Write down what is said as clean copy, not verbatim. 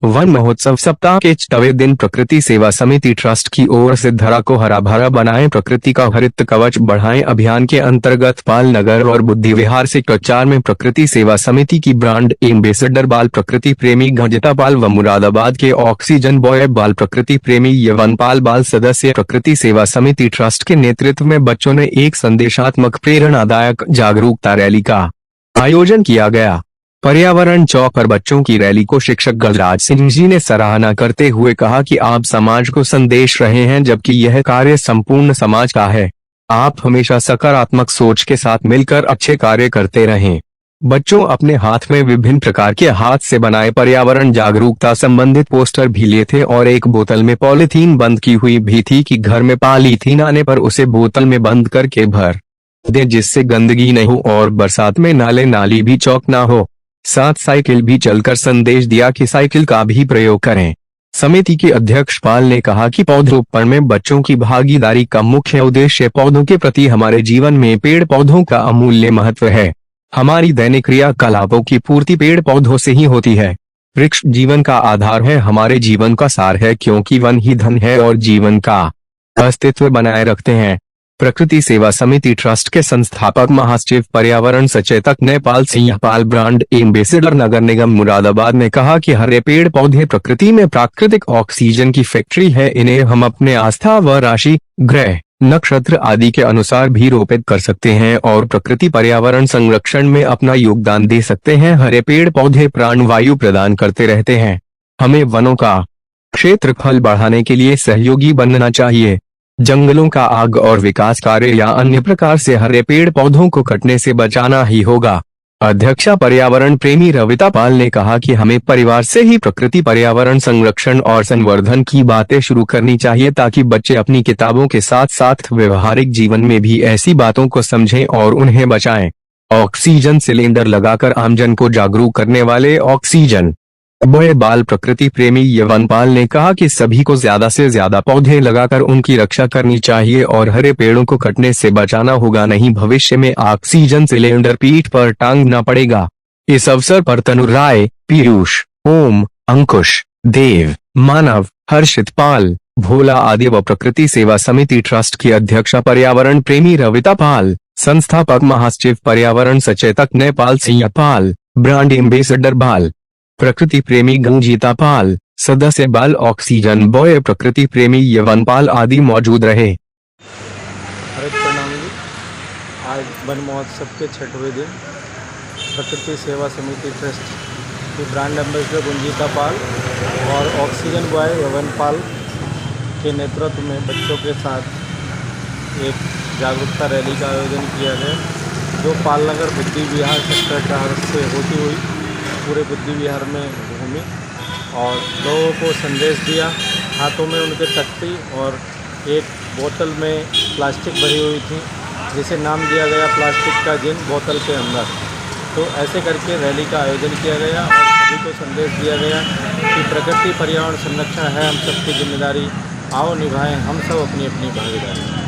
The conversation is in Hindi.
वन महोत्सव सप्ताह के 6वें दिन प्रकृति सेवा समिति ट्रस्ट की ओर से धरा को हरा भरा बनाएं, प्रकृति का हरित कवच बढ़ाएं अभियान के अंतर्गत पाल नगर और बुद्धि विहार सेक्टर 4 में प्रकृति सेवा समिति की ब्रांड एम्बेसडर बाल प्रकृति प्रेमी गंजिता पाल व मुरादाबाद के ऑक्सीजन बॉय बाल प्रकृति प्रेमी यवनपाल बाल सदस्य प्रकृति सेवा समिति ट्रस्ट के नेतृत्व में बच्चों ने एक संदेशात्मक प्रेरणादायक जागरूकता रैली का आयोजन किया गया। पर्यावरण चौक पर बच्चों की रैली को शिक्षक गजराज सिंह जी ने सराहना करते हुए कहा कि आप समाज को संदेश रहे हैं, जबकि यह कार्य संपूर्ण समाज का है। आप हमेशा सकारात्मक सोच के साथ मिलकर अच्छे कार्य करते रहें। बच्चों अपने हाथ में विभिन्न प्रकार के हाथ से बनाए पर्यावरण जागरूकता संबंधित पोस्टर भी लिए थे और एक बोतल में पॉलीथीन बंद की हुई भी थी कि घर में पॉलीथीन आने पर उसे बोतल में बंद करके भर दे, जिससे गंदगी नहीं हो और बरसात में नाले नाली भी चौक ना हो। साथ साइकिल भी चलकर संदेश दिया कि साइकिल का भी प्रयोग करें। समिति के अध्यक्ष पाल ने कहा कि पौधरोपण में बच्चों की भागीदारी का मुख्य उद्देश्य पौधों के प्रति हमारे जीवन में पेड़ पौधों का अमूल्य महत्व है। हमारी दैनिक क्रियाकलापों की पूर्ति पेड़ पौधों से ही होती है। वृक्ष जीवन का आधार है, हमारे जीवन का सार है, क्योंकि वन ही धन है और जीवन का अस्तित्व बनाए रखते हैं। प्रकृति सेवा समिति ट्रस्ट के संस्थापक महासचिव पर्यावरण सचेतक नेपाल सिंह पाल ब्रांड एम्बेसडर नगर निगम मुरादाबाद ने कहा कि हरे पेड़ पौधे प्रकृति में प्राकृतिक ऑक्सीजन की फैक्ट्री है। इन्हें हम अपने आस्था व राशि ग्रह नक्षत्र आदि के अनुसार भी रोपित कर सकते हैं और प्रकृति पर्यावरण संरक्षण में अपना योगदान दे सकते हैं। हरे पेड़ पौधे प्राणवायु प्रदान करते रहते हैं। हमें वनों का क्षेत्रफल बढ़ाने के लिए सहयोगी बनना चाहिए। जंगलों का आग और विकास कार्य या अन्य प्रकार से हरे पेड़ पौधों को कटने से बचाना ही होगा। अध्यक्षा पर्यावरण प्रेमी रविता पाल ने कहा कि हमें परिवार से ही प्रकृति पर्यावरण संरक्षण और संवर्धन की बातें शुरू करनी चाहिए, ताकि बच्चे अपनी किताबों के साथ साथ व्यवहारिक जीवन में भी ऐसी बातों को समझें और उन्हें बचाएं। ऑक्सीजन सिलेंडर लगाकर आमजन को जागरूक करने वाले ऑक्सीजन बॉय बाल प्रकृति प्रेमी यवनपाल ने कहा कि सभी को ज्यादा से ज्यादा पौधे लगाकर उनकी रक्षा करनी चाहिए और हरे पेड़ों को कटने से बचाना होगा, नहीं भविष्य में ऑक्सीजन सिलेंडर पीठ पर टांगना पड़ेगा। इस अवसर पर तनु राय, पीयूष, ओम, अंकुश, देव, मानव, हर्षित पाल, भोला आदि व प्रकृति सेवा समिति ट्रस्ट की अध्यक्षा पर्यावरण प्रेमी रविता पाल, संस्थापक महासचिव पर्यावरण सचेतक नेपाल सिंह पाल, ब्रांड एम्बेसडर बाल प्रकृति प्रेमी गंजिता पाल, सदस्य बाल ऑक्सीजन बॉय प्रकृति प्रेमी यवनपाल आदि मौजूद रहे। हरित प्रणाम जी। आज वन महोत्सव के 6वें दिन प्रकृति सेवा समिति ट्रस्ट की ब्रांड एम्बेसडर गंजिता पाल और ऑक्सीजन बॉय यवनपाल के नेतृत्व में बच्चों के साथ एक जागरूकता रैली का आयोजन किया गया, जो पालनगर बुद्धि विहार सेक्टर 4 से होती हुई पूरे बुद्धि विहार में घूमी और लोगों को संदेश दिया। हाथों में उनके तख्ती और एक बोतल में प्लास्टिक भरी हुई थी, जिसे नाम दिया गया प्लास्टिक का जिन बोतल के अंदर। तो ऐसे करके रैली का आयोजन किया गया और सभी को संदेश दिया गया कि प्रकृति पर्यावरण संरक्षण है हम सबकी जिम्मेदारी, आओ निभाएं हम सब अपनी अपनी भागीदारी।